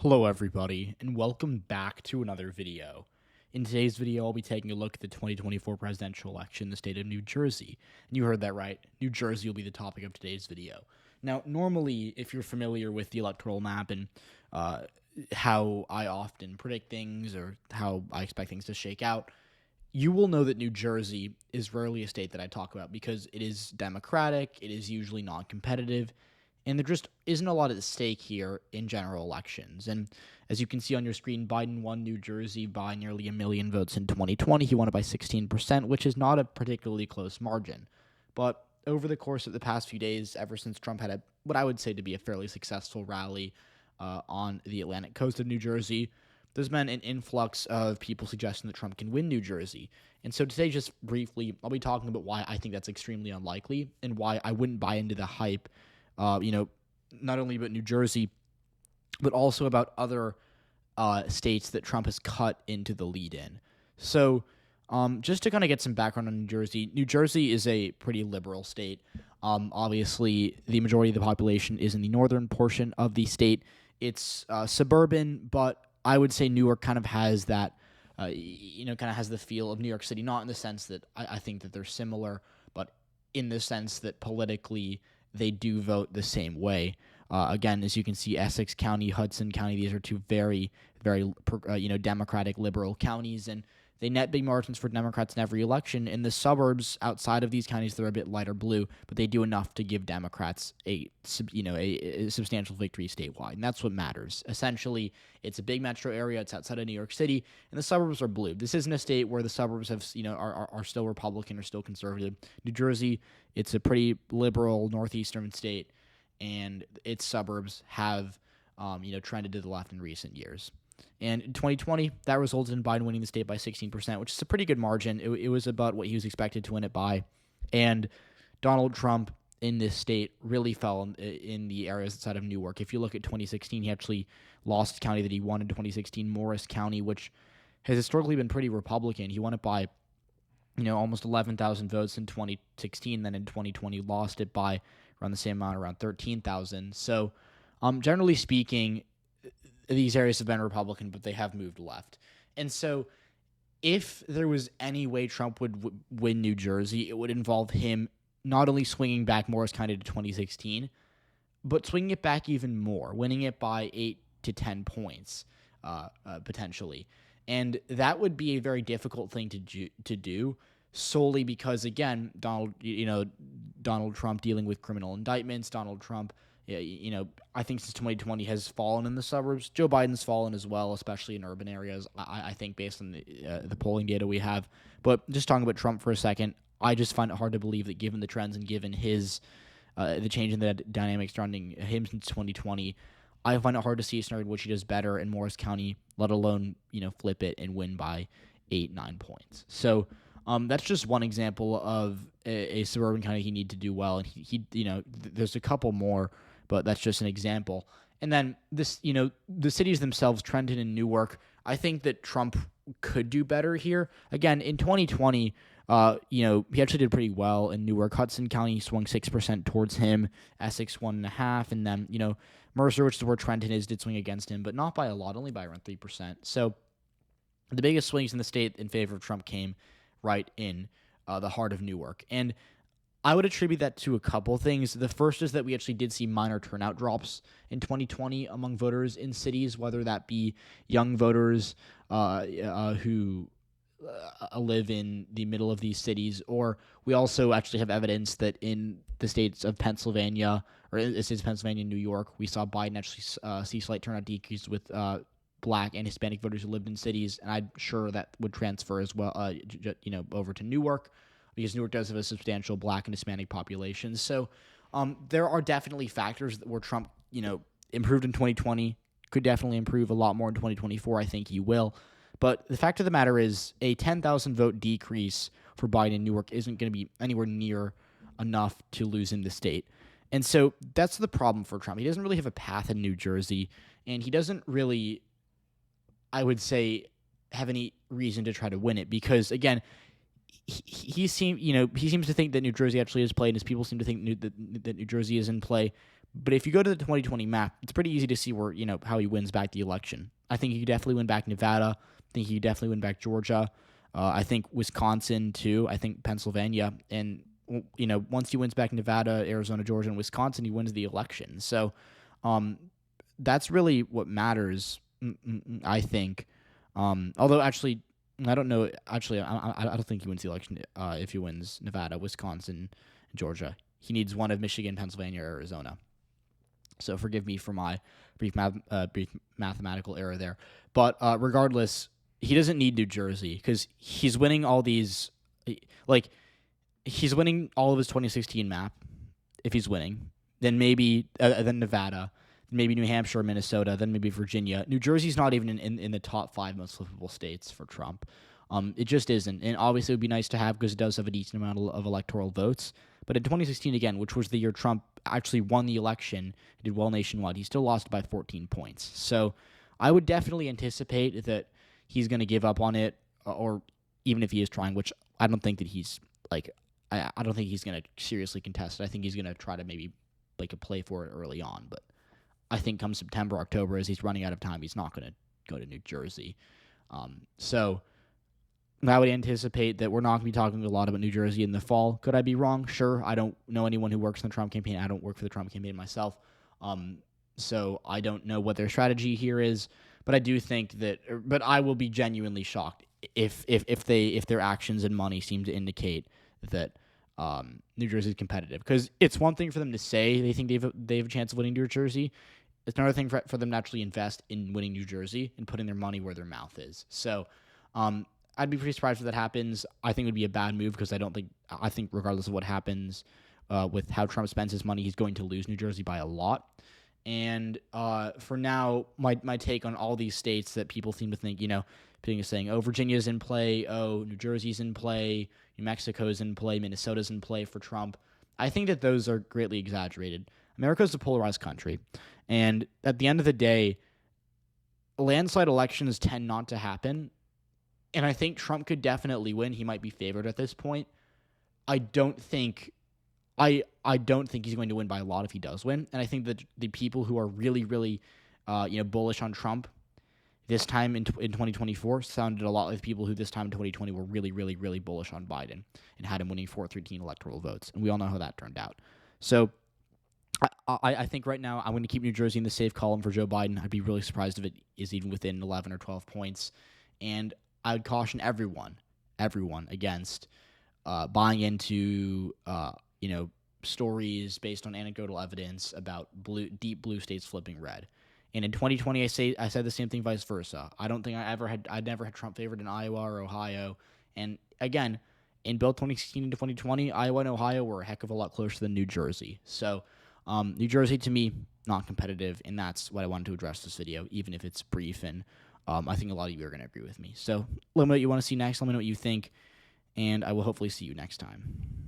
Hello everybody, and welcome back to another video. In today's video, I'll be taking a look at the 2024 presidential election in the state of New Jersey. And you heard that right, New Jersey will be the topic of today's video. Now, normally, if you're familiar with the electoral map and how I often predict things or how I expect things to shake out, you will know that New Jersey is rarely a state that I talk about because it is Democratic, it is usually non-competitive, and there just isn't a lot at stake here in general elections. And as you can see on your screen, Biden won New Jersey by nearly 1 million votes in 2020. He won it by 16%, which is not a particularly close margin. But over the course of the past few days, ever since Trump had what I would say to be a fairly successful rally on the Atlantic coast of New Jersey, there's been an influx of people suggesting that Trump can win New Jersey. And so today, just briefly, I'll be talking about why I think that's extremely unlikely and why I wouldn't buy into the hype, not only about New Jersey, but also about other states that Trump has cut into the lead in. So just to kind of get some background on New Jersey is a pretty liberal state. Obviously, the majority of the population is in the northern portion of the state. It's suburban, but I would say Newark kind of has that, kind of has the feel of New York City, not in the sense that I think that they're similar, but in the sense that politically they do vote the same way. Again, as you can see, Essex County, Hudson County, these are two very, very, Democratic liberal counties, and they net big margins for Democrats in every election. In the suburbs outside of these counties, they're a bit lighter blue, but they do enough to give Democrats a substantial victory statewide, and that's what matters. Essentially, it's a big metro area. It's outside of New York City, and the suburbs are blue. This isn't a state where the suburbs have, are still Republican or still conservative. New Jersey, it's a pretty liberal northeastern state, and its suburbs have, trended to the left in recent years. And in 2020, that resulted in Biden winning the state by 16%, which is a pretty good margin. It was about what he was expected to win it by. And Donald Trump in this state really fell in the areas outside of Newark. If you look at 2016, he actually lost a county that he won in 2016, Morris County, which has historically been pretty Republican. He won it by, almost 11,000 votes in 2016. Then in 2020, lost it by around the same amount, around 13,000. So generally speaking, these areas have been Republican, but they have moved left. And so if there was any way Trump would win New Jersey, it would involve him not only swinging back Morris County to 2016, but swinging it back even more, winning it by 8 to 10 points, potentially. And that would be a very difficult thing to do solely because, again, Donald Trump dealing with criminal indictments, Donald Trump, I think since 2020 has fallen in the suburbs. Joe Biden's fallen as well, especially in urban areas, I think, based on the polling data we have. But just talking about Trump for a second, I just find it hard to believe that given the trends and given his the change in the dynamics surrounding him since 2020, I find it hard to see a scenario in which he does better in Morris County, let alone, flip it and win by 8-9 points. So that's just one example of a suburban county he need to do well. And he there's a couple more, but that's just an example. And then this, the cities themselves, Trenton and Newark, I think that Trump could do better here. Again, in 2020, he actually did pretty well in Newark. Hudson County swung 6% towards him, Essex 1.5%, and then, Mercer, which is where Trenton is, did swing against him, but not by a lot, only by around 3%. So the biggest swings in the state in favor of Trump came right in the heart of Newark. And I would attribute that to a couple things. The first is that we actually did see minor turnout drops in 2020 among voters in cities, whether that be young voters who live in the middle of these cities, or we also actually have evidence that in the states of Pennsylvania, or in the states of Pennsylvania and New York, we saw Biden actually see slight turnout decrease with Black and Hispanic voters who lived in cities, and I'm sure that would transfer as well, over to Newark, because Newark does have a substantial Black and Hispanic population. So there are definitely factors where Trump, improved in 2020, could definitely improve a lot more in 2024. I think he will. But the fact of the matter is a 10,000 vote decrease for Biden in Newark isn't going to be anywhere near enough to lose in the state. And so that's the problem for Trump. He doesn't really have a path in New Jersey, and he doesn't really, I would say, have any reason to try to win it because, again, he seems to think that New Jersey actually is played, and his people seem to think that New Jersey is in play. But if you go to the 2020 map, it's pretty easy to see where, how he wins back the election. I think he could definitely win back Nevada. I think he could definitely win back Georgia. I think Wisconsin, too. I think Pennsylvania. And, once he wins back Nevada, Arizona, Georgia, and Wisconsin, he wins the election. So that's really what matters, I think. Although, actually, I don't know. Actually, I don't think he wins the election if he wins Nevada, Wisconsin, and Georgia. He needs one of Michigan, Pennsylvania, or Arizona. So forgive me for my brief mathematical error there. But regardless, he doesn't need New Jersey because he's winning all these. He's winning all of his 2016 map. If he's winning, then maybe then Nevada, maybe New Hampshire, Minnesota, then maybe Virginia. New Jersey's not even in the top 5 most livable states for Trump. It just isn't. And obviously it would be nice to have because it does have a decent amount of electoral votes. But in 2016, again, which was the year Trump actually won the election, did well nationwide, he still lost by 14 points. So I would definitely anticipate that he's going to give up on it, or even if he is trying, which I don't think that he's, I don't think he's going to seriously contest it. I think he's going to try to maybe a play for it early on. But I think come September, October, as he's running out of time, he's not going to go to New Jersey. So I would anticipate that we're not going to be talking a lot about New Jersey in the fall. Could I be wrong? Sure. I don't know anyone who works in the Trump campaign. I don't work for the Trump campaign myself. So I don't know what their strategy here is. But I do think that. But I will be genuinely shocked if their actions and money seem to indicate that New Jersey is competitive. Because it's one thing for them to say they think they have a chance of winning New Jersey. It's another thing for them to actually invest in winning New Jersey and putting their money where their mouth is. So I'd be pretty surprised if that happens. I think it would be a bad move because I think regardless of what happens with how Trump spends his money, he's going to lose New Jersey by a lot. And for now, my take on all these states that people seem to think, people are saying, oh, Virginia's in play, oh, New Jersey's in play, New Mexico's in play, Minnesota's in play for Trump. I think that those are greatly exaggerated. America's a polarized country. And at the end of the day, landslide elections tend not to happen. And I think Trump could definitely win. He might be favored at this point. I don't think he's going to win by a lot if he does win. And I think that the people who are really, really, bullish on Trump this time in 2024 sounded a lot like people who this time in 2020 were really, really, really bullish on Biden and had him winning 413 electoral votes. And we all know how that turned out. So I think right now I'm going to keep New Jersey in the safe column for Joe Biden. I'd be really surprised if it is even within 11 or 12 points. And I would caution everyone against buying into stories based on anecdotal evidence about deep blue states flipping red. And in 2020, I said the same thing, vice versa. I don't think I'd never had Trump favored in Iowa or Ohio. And again, in both 2016 and 2020, Iowa and Ohio were a heck of a lot closer than New Jersey. So New Jersey, to me, not competitive, and that's what I wanted to address this video, even if it's brief. And I think a lot of you are going to agree with me. So let me know what you want to see next. Let me know what you think, and I will hopefully see you next time.